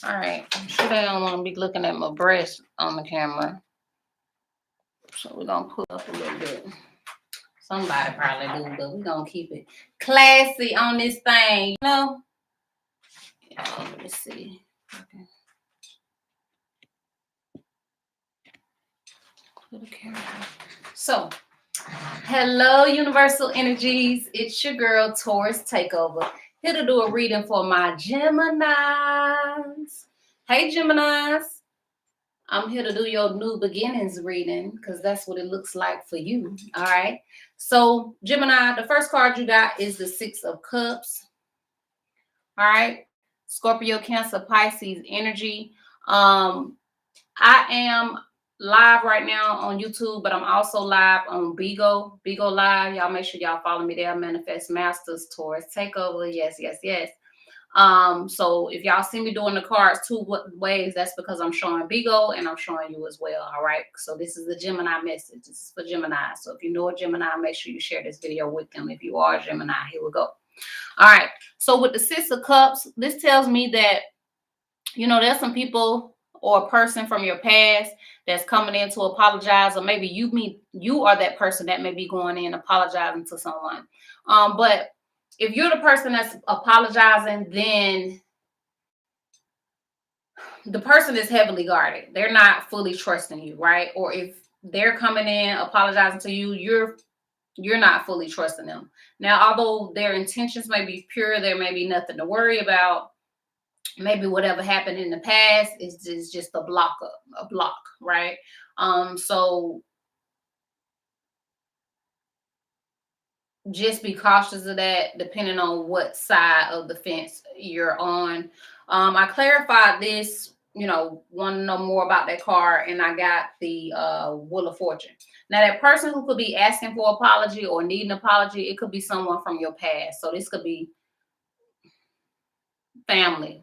All right. I'm sure they don't want to be looking at my breast on the camera. So we're going to pull up a little bit. Somebody probably do, but we're going to keep it classy on this thing, you know? Yeah, let me see. Okay. Put the camera. So, hello, Universal Energies. It's your girl, Taurus Takeover. Here to do a reading for my Geminis. Hey, Geminis. I'm here to do your new beginnings reading because that's what it looks like for you. All right. So, Gemini, the first card you got is the Six of Cups. All right. Scorpio, Cancer, Pisces energy. I am live right now on YouTube, but I'm also live on Bigo Live. Y'all make sure y'all follow me there. Manifest Masters, Taurus Takeover. Yes, yes, yes. So if y'all see me doing the cards two ways, that's because I'm showing Bigo and I'm showing you as well. All right. So this is the Gemini message. This is for Gemini. So if you know a Gemini, make sure you share this video with them. If you are a Gemini, here we go. All right. So with the Six of Cups, this tells me that, you know, there's some people or a person from your past that's coming in to apologize, or maybe you are that person that may be going in apologizing to someone. But if you're the person that's apologizing, then the person is heavily guarded. They're not fully trusting you, right? Or if they're coming in apologizing to you, you're not fully trusting them. Now, although their intentions may be pure, there may be nothing to worry about. Maybe whatever happened in the past is just a block, right? So just be cautious of that, depending on what side of the fence you're on. I clarified this, you know, want to know more about that card, and I got the Wheel of Fortune. Now, that person who could be asking for apology or needing apology, it could be someone from your past. So this could be family.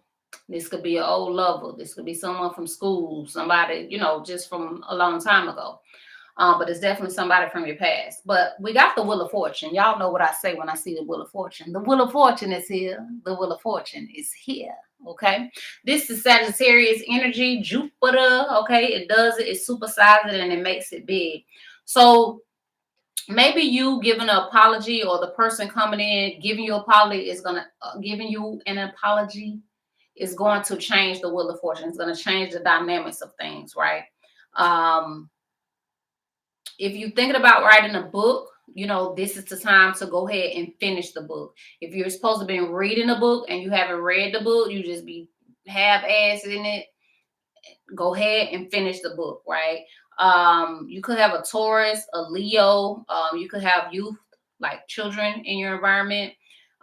This could be an old lover. This could be someone from school, somebody, you know, just from a long time ago. But it's definitely somebody from your past. But we got the Wheel of Fortune. Y'all know what I say when I see the Wheel of Fortune. The Wheel of Fortune is here. The Wheel of Fortune is here. Okay. This is Sagittarius energy, Jupiter. Okay. It does it. It supersizes it and it makes it big. So maybe you giving an apology, or the person coming in giving you apology is gonna giving you an apology is going to change the Wheel of Fortune. It's going to change the dynamics of things, right? If you're thinking about writing a book, you know, this is the time to go ahead and finish the book. If you're supposed to be reading a book and you haven't read the book, you just be half-ass in it, go ahead and finish the book, right? You could have a Taurus, a Leo. You could have youth, like children in your environment.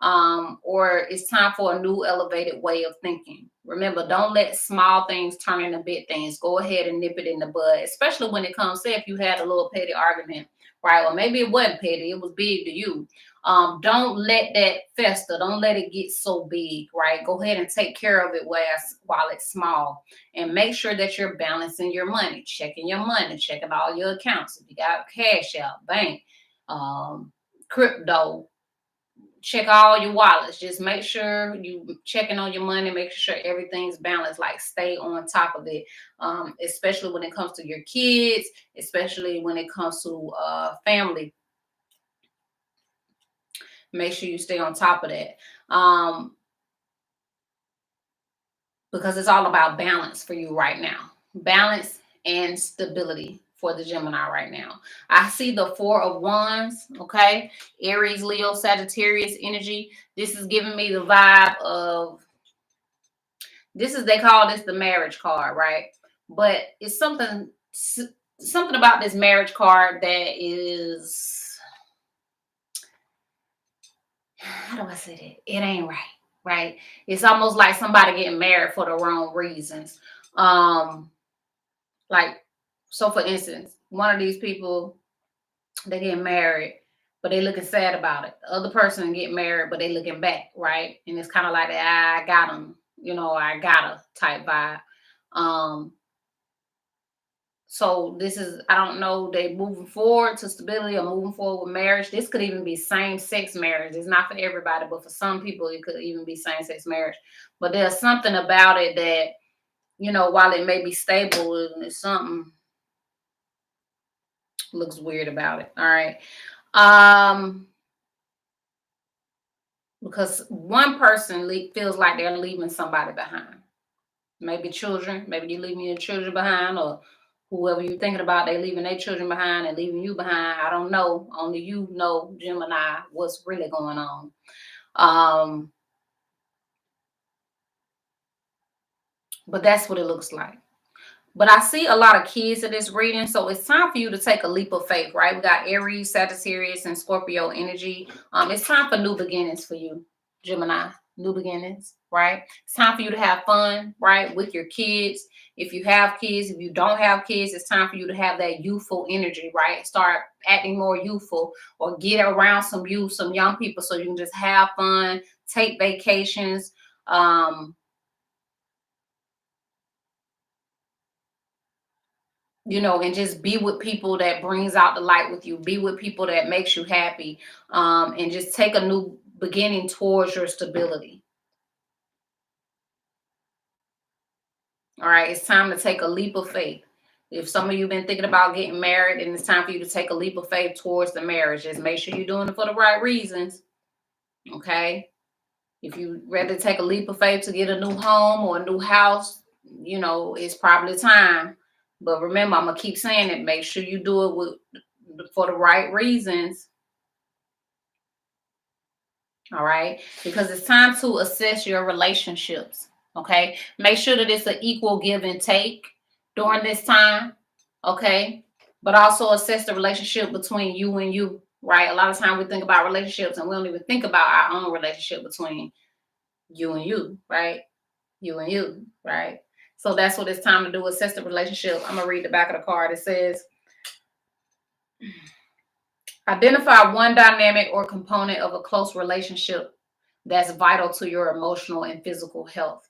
Or it's time for a new elevated way of thinking. Remember, don't let small things turn into big things. Go ahead and nip it in the bud, especially when it comes, say if you had a little petty argument, right? Or maybe it wasn't petty, it was big to you. Don't let that fester. Don't let it get so big, right? Go ahead and take care of it while it's small, and make sure that you're balancing your money, checking all your accounts. If you got cash out, bank, crypto, check all your wallets. Just make sure you checking on your money, make sure everything's balanced. Like, stay on top of it, especially when it comes to your kids, especially when it comes to family. Make sure you stay on top of that, because it's all about balance for you right now. Balance and stability for the Gemini right now. I see the Four of Wands, okay? Aries, Leo, Sagittarius energy. This is giving me the vibe of, they call this the marriage card, right? But it's something about this marriage card that is, how do I say that? It ain't right, right? It's almost like somebody getting married for the wrong reasons. Like, so for instance, one of these people, they get married, but they looking sad about it. The other person get married, but they looking back, right? And it's kind of like, I got them, you know, I gotta type vibe. So this is, I don't know, they moving forward to stability or moving forward with marriage. This could even be same-sex marriage. It's not for everybody, but for some people, it could even be same-sex marriage. But there's something about it that you know, while it may be stable, something looks weird about it. All right. Because one person feels like they're leaving somebody behind. Maybe children, maybe you're leaving your children behind, or whoever you're thinking about, they leaving their children behind and leaving you behind. I don't know. Only you know, Gemini, what's really going on. But that's what it looks like. But I see a lot of kids in this reading, so it's time for you to take a leap of faith, right? We got Aries, Sagittarius, and Scorpio energy. It's time for new beginnings for you, Gemini. New beginnings, right? It's time for you to have fun, right, with your kids. If you have kids, if you don't have kids, it's time for you to have that youthful energy, right? Start acting more youthful, or get around some youth, some young people, so you can just have fun, take vacations. You know, and just be with people that brings out the light with you. Be with people that makes you happy, and just take a new beginning towards your stability. All right, it's time to take a leap of faith. If some of you been thinking about getting married, and it's time for you to take a leap of faith towards the marriage, just make sure you're doing it for the right reasons. Okay. If you rather take a leap of faith to get a new home or a new house, you know, it's probably time. But remember, I'm gonna keep saying it. Make sure you do it for the right reasons. All right, because it's time to assess your relationships. Okay, make sure that it's an equal give and take during this time. Okay, but also assess the relationship between you and you. Right, a lot of times we think about relationships and we don't even think about our own relationship between you and you. Right, you and you. Right, so that's what it's time to do. Assess the relationship. I'm gonna read the back of the card. It says, identify one dynamic or component of a close relationship that's vital to your emotional and physical health.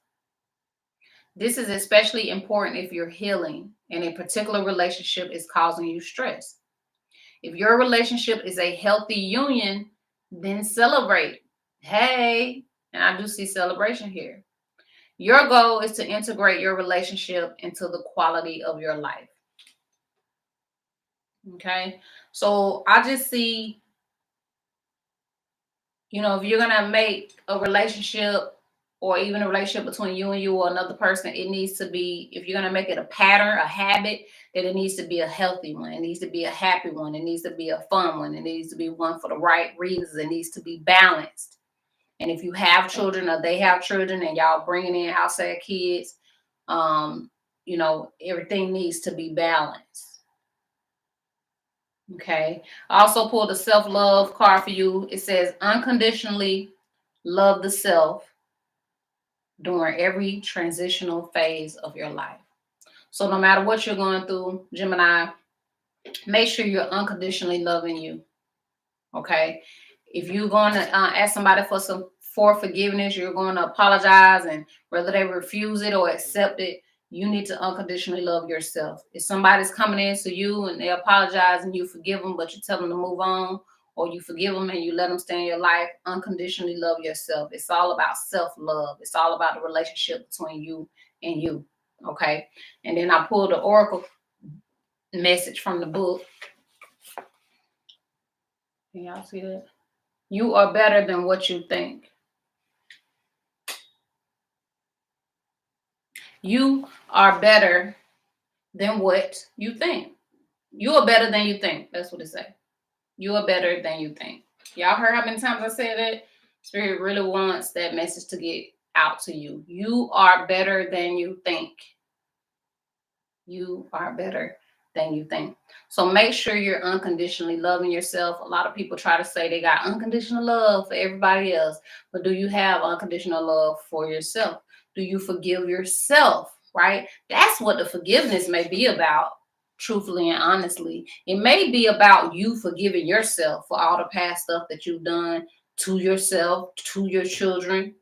This is especially important if you're healing and a particular relationship is causing you stress. If your relationship is a healthy union, then celebrate. Hey, and I do see celebration here. Your goal is to integrate your relationship into the quality of your life. Okay, so I just see, you know, if you're going to make a relationship, or even a relationship between you and you or another person, it needs to be, if you're going to make it a pattern, a habit, that it needs to be a healthy one. It needs to be a happy one. It needs to be a fun one. It needs to be one for the right reasons. It needs to be balanced. And if you have children or they have children and y'all bringing in outside kids, you know, everything needs to be balanced. Okay. I also pulled the self-love card for you. It says unconditionally love the self during every transitional phase of your life. So no matter what you're going through, Gemini, make sure you're unconditionally loving you. Okay. If you're going to ask somebody for forgiveness, you're going to apologize, and whether they refuse it or accept it, you need to unconditionally love yourself. If somebody's coming in to you and they apologize and you forgive them, but you tell them to move on, or you forgive them and you let them stay in your life, unconditionally love yourself. It's all about self-love. It's all about the relationship between you and you. Okay. And then I pulled the oracle message from the book. Can y'all see that? You are better than what you think. You are better than what you think. You are better than you think. That's what it says. You are better than you think. Y'all heard how many times I said that? Spirit really wants that message to get out to you. You are better than you think. You are better than you think. So make sure you're unconditionally loving yourself. A lot of people try to say they got unconditional love for everybody else, but do you have unconditional love for yourself? Do you forgive yourself, right? That's what the forgiveness may be about, truthfully and honestly. It may be about you forgiving yourself for all the past stuff that you've done to yourself, to your children,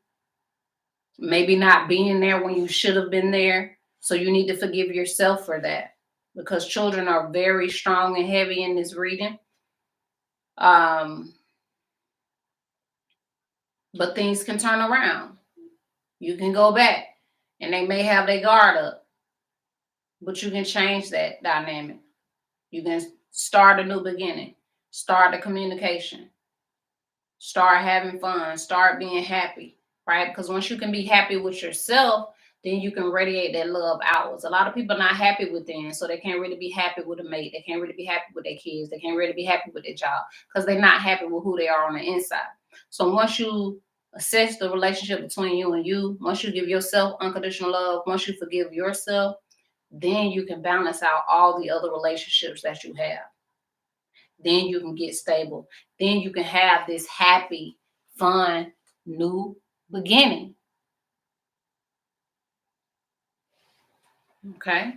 maybe not being there when you should have been there. So you need to forgive yourself for that, because children are very strong and heavy in this reading. But things can turn around. You can go back. and they may have their guard up, but you can change that dynamic. You can start a new beginning, start the communication, start having fun, start being happy, right? Because once you can be happy with yourself, then you can radiate that love outwards. A lot of people are not happy within, so they can't really be happy with a mate. They can't really be happy with their kids. They can't really be happy with their job because they're not happy with who they are on the inside. So once you assess the relationship between you and you, once you give yourself unconditional love, once you forgive yourself, then you can balance out all the other relationships that you have. Then you can get stable. Then you can have this happy, fun, new beginning. Okay?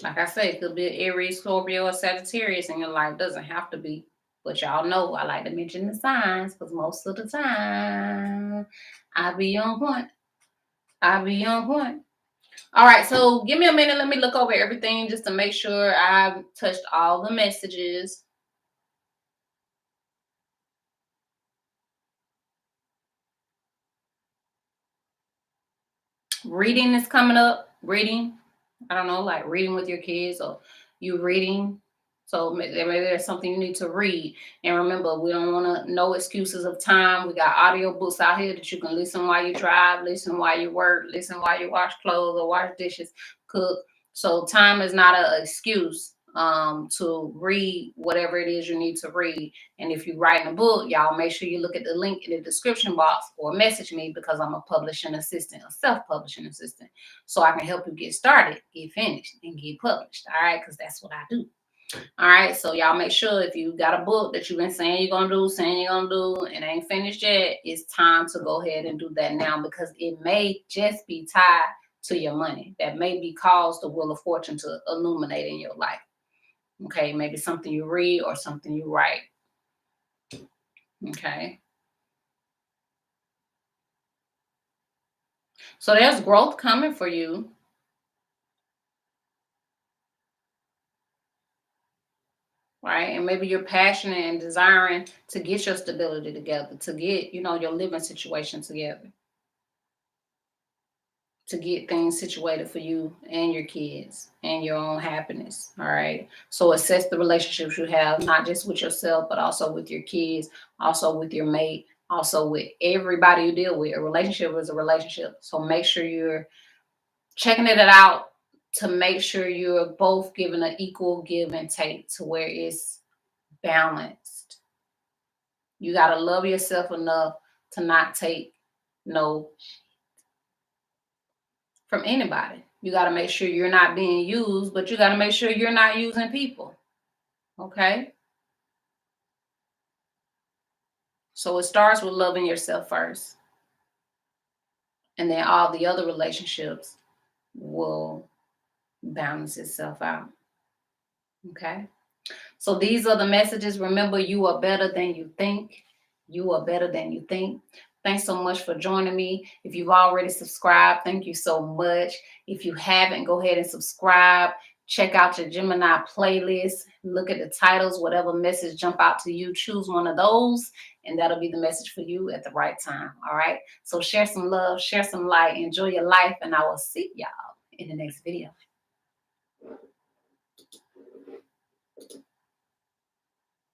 Like I said, it could be an Aries, Scorpio, or Sagittarius in your life. Doesn't have to be. But y'all know I like to mention the signs because most of the time I be on point. I be on point. All right, so give me a minute. Let me look over everything just to make sure I've touched all the messages. Reading is coming up. Reading. I don't know, like reading with your kids or you reading. So maybe there's something you need to read. And remember, we don't want to, no excuses of time. We got audio books out here that you can listen while you drive, listen while you work, listen while you wash clothes or wash dishes, cook. So time is not an excuse to read whatever it is you need to read. And if you're writing a book, y'all make sure you look at the link in the description box or message me because I'm a publishing assistant, a self-publishing assistant. So I can help you get started, get finished, and get published. All right, because that's what I do. All right, so y'all make sure if you got a book that you've been saying you're gonna do, and ain't finished yet, it's time to go ahead and do that now because it may just be tied to your money. That may be caused the wheel of fortune to illuminate in your life. Okay, maybe something you read or something you write. Okay. So there's growth coming for you. Right, and maybe you're passionate and desiring to get your stability together, to get your living situation together, to get things situated for you and your kids and your own happiness. All right, so assess the relationships you have, not just with yourself but also with your kids, also with your mate, also with everybody you deal with. A relationship is a relationship, so make sure you're checking it out to make sure you're both giving an equal give and take to where it's balanced. You got to love yourself enough to not take no from anybody. You got to make sure you're not being used, but you got to make sure you're not using people. Okay? So it starts with loving yourself first. And then all the other relationships will balance itself out. Okay? So these are the messages. Remember, you are better than you think. You are better than you think. Thanks so much for joining me. If you've already subscribed, thank you so much. If you haven't, go ahead and subscribe. Check out your Gemini playlist. Look at the titles, whatever message jump out to you. Choose one of those, and that'll be the message for you at the right time. All right? So share some love, share some light, enjoy your life, and I will see y'all in the next video.